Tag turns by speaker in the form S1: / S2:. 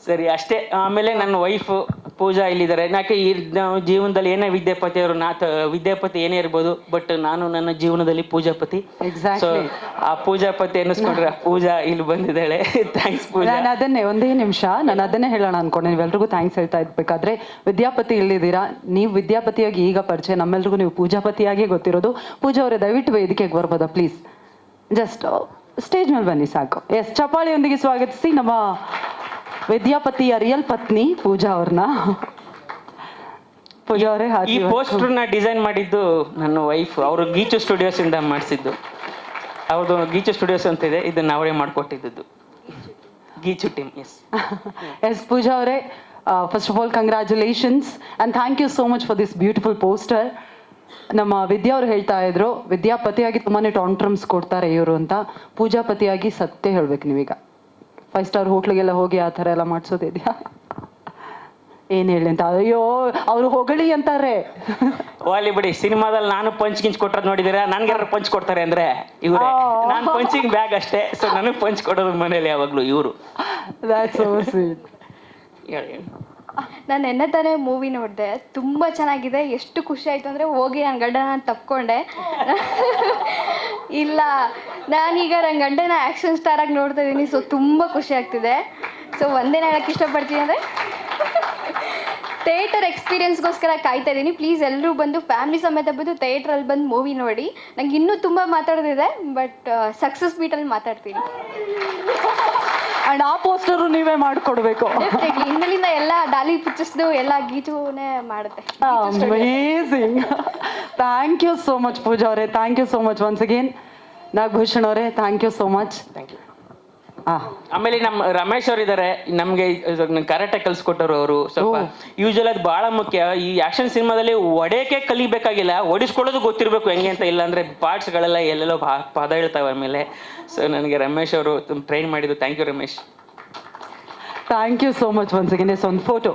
S1: ಸರಿ ಅಷ್ಟೇ. ಆಮೇಲೆ ನನ್ನ ವೈಫು ಪೂಜಾ ಇಲ್ಲಿದ್ದಾರೆ. ಯಾಕೆ ಈ ನಾವು ಜೀವನದಲ್ಲಿ ಏನೇ ವಿದ್ಯಾಪತಿ ಅವರು ವಿದ್ಯಾಪತಿ ಏನೇ ಇರ್ಬೋದು, ಬಟ್ ನಾನು ನನ್ನ ಜೀವನದಲ್ಲಿ ಪೂಜಾಪತಿ. ಸೊ ಆ ಪೂಜಾಪತಿ ಅನ್ನಿಸ್ಕೊಂಡ್ರೆ ಪೂಜಾ ಇಲ್ಲಿ ಬಂದಿದ್ದಾಳೆ. ಥ್ಯಾಂಕ್ಸ್ ಪೂಜಾ.
S2: ನಾನು ಅದನ್ನೇ ಒಂದೇ ನಿಮಿಷ ನಾನು ಅದನ್ನೇ ಹೇಳೋಣ ಅನ್ಕೊಂಡೆ. ನೀವೆಲ್ರಿಗೂ ಥ್ಯಾಂಕ್ಸ್ ಹೇಳ್ತಾ ಇರ್ಬೇಕಾದ್ರೆ ವಿದ್ಯಾಪತಿ ಇಲ್ಲಿದ್ದೀರಾ. ನೀವು ವಿದ್ಯಾಪತಿಯಾಗಿ ಈಗ ಪರಿಚಯ, ನಮ್ಮೆಲ್ರಿಗೂ ನೀವು ಪೂಜಾಪತಿಯಾಗಿ ಗೊತ್ತಿರೋದು. ಪೂಜಾ ಅವರೇ ದಯವಿಟ್ಟು ವೇದಿಕೆಗೆ ಬರ್ಬೋದಾ ಪ್ಲೀಸ್? ಜಸ್ಟ್ ಸ್ಟೇಜ್ ಮೇಲೆ ಬನ್ನಿ ಸಾಕು. ಎಸ್, ಚಪ್ಪಾಳಿಯೊಂದಿಗೆ ಸ್ವಾಗತಿಸಿ ನಮ್ಮ ವಿದ್ಯಾಪತಿಯ ರಿಯಲ್ ಪತ್ನಿ ಪೂಜಾ ಅವ್ರನ್ನ. ಪೂಜಾ ಅವರೇ,
S1: ಈ ಪೋಸ್ಟರ್ನ ಡಿಸೈನ್ ಮಾಡಿದ್ದು ನನ್ನ ವೈಫ್. ಅವರು ಗೀಚು ಸ್ಟುಡಿಯೋಸ್ ಇಂದ ಮಾಡಿಸಿದ್ದು. ಅವ್ರದ್ದು ಗೀಚು ಸ್ಟುಡಿಯೋಸ್ ಅಂತ ಇದೆ, ಇದನ್ನ ಅವರೇ ಮಾಡಿಕೊಟ್ಟಿದ್ದು. Geechu team. Yes
S2: yes Pooja ಅವರೇ, first of all congratulations and thank you so much for this beautiful poster. ನಮ್ಮ ವಿದ್ಯಾ ಅವರು ಹೇಳ್ತಾ ಇದ್ರು ವಿದ್ಯಾಪತಿಯಾಗಿ ತುಂಬಾ ಟಾಂಟ್ರಮ್ಸ್ ಕೊಡ್ತಾರೆ ಇವರು ಅಂತ. ಪೂಜಾಪತಿಯಾಗಿ ಸತ್ಯ ಹೇಳ್ಬೇಕು ನೀವೀಗ. 5 ಸ್ಟಾರ್ ಹೋಟ್ಲಿಗೆಲ್ಲ ಹೋಗಿ ಆ ಥರ ಎಲ್ಲ ಮಾಡಿಸೋದಿದೆಯಾ? ಏನು ಹೇಳಿ ಅಂತ. ಅಯ್ಯೋ ಅವರು ಹೊಗಳಿ ಅಂತಾರೆ.
S1: ವಾಲಿ ಬಿಡಿ, ಸಿನಿಮಾದಲ್ಲಿ ನಾನು ಪಂಚ್ ಗಿಂಚ್ ಕೊಟ್ಟರೆ ನೋಡಿದ್ದೀರಾ? ನನ್ಗೆ ಪಂಚ್ ಕೊಡ್ತಾರೆ ಅಂದ್ರೆ ಇವರೇ. ನಾನು ಪಂಚಿಂಗ್ ಬ್ಯಾಗ್ ಅಷ್ಟೇ. ಸೊ ನನಗೆ ಪಂಚ್ ಕೊಡೋದು ಮನೇಲಿ ಯಾವಾಗಲೂ ಇವರು.
S2: That's so sweet.
S1: ಹೇಳಿ.
S3: ನಾನು ನೆನ್ನೆ ತಾನೇ ಮೂವಿ ನೋಡಿದೆ, ತುಂಬ ಚೆನ್ನಾಗಿದೆ. ಎಷ್ಟು ಖುಷಿ ಆಯಿತು ಅಂದರೆ ಹೋಗಿ ನನ್ನ ಗಂಡನ ತಪ್ಕೊಂಡೆ. ಇಲ್ಲ, ನಾನೀಗ ನನ್ನ ಗಂಡನ ಆ್ಯಕ್ಷನ್ ಸ್ಟಾರಾಗಿ ನೋಡ್ತಾ ಇದ್ದೀನಿ. ಸೊ ತುಂಬ ಖುಷಿ ಆಗ್ತಿದೆ. ಸೊ ಒಂದೇನು ಹೇಳೋಕ್ಕೆ ಇಷ್ಟಪಡ್ತೀನಿ ಅಂದರೆ ಥಿಯೇಟರ್ ಎಕ್ಸ್ಪೀರಿಯನ್ಸ್ಗೋಸ್ಕರ ಕಾಯ್ತಾ ಇದ್ದೀನಿ. ಪ್ಲೀಸ್ ಎಲ್ಲರೂ ಬಂದು ಫ್ಯಾಮಿಲಿ ಸಮೇತ ಬಂದು ಥಿಯೇಟ್ರಲ್ಲಿ ಬಂದು ಮೂವಿ ನೋಡಿ. ನಂಗೆ ಇನ್ನೂ ತುಂಬ ಮಾತಾಡೋದಿದೆ, ಬಟ್ ಸಕ್ಸಸ್ ಮೀಟಲ್ಲಿ ಮಾತಾಡ್ತೀನಿ.
S2: ಆ್ಯಂಡ್ ಆ ಪೋಸ್ಟರು ನೀವೇ ಮಾಡಿಕೊಡ್ಬೇಕು.
S3: ಇನ್ಮೇಲಿಂದ ಎಲ್ಲ ಡಾಲಿ ಪಿಕ್ಚರ್ಸ್ದು ಎಲ್ಲ ಗೀಚುನೇ ಮಾಡುತ್ತೆ.
S2: Amazing. Thank you so much Pooja ಅವರೇ. Thank you so much once again. Nagabhushan ಅವರೇ, thank you so much.
S1: Thank you. ಆಮೇಲೆ ನಮ್ಮ ರಮೇಶ್ ಅವ್ರು ಇದ್ದಾರೆ, ನಮಗೆ ಕರಾಟೆ ಕಲ್ಸ್ಕೊಟ್ಟರು ಅವರು. ಸ್ವಲ್ಪ ಯೂಶುವಲ್ ಅದು ಬಹಳ ಮುಖ್ಯ. ಈ ಆಕ್ಷನ್ ಸಿನಿಮಾದಲ್ಲಿ ಒಡೆಯಕ್ಕೆ ಕಲಿಬೇಕಾಗಿಲ್ಲ, ಓಡಿಸ್ಕೊಳ್ಳೋದು ಗೊತ್ತಿರಬೇಕು ಹೆಂಗೆ ಅಂತ. ಇಲ್ಲ ಅಂದ್ರೆ ಪಾರ್ಟ್ಸ್ಗಳೆಲ್ಲ ಎಲ್ಲೆಲ್ಲೋ ಪದ ಹೇಳ್ತಾವೆ ಆಮೇಲೆ. ಸೊ ನನಗೆ ರಮೇಶ್ ಅವರು ಟ್ರೈನ್ ಮಾಡಿದ್ದು. Thank you Ramesh.
S2: Thank you so much once again. Yes, ಒಂದು ಫೋಟೋ.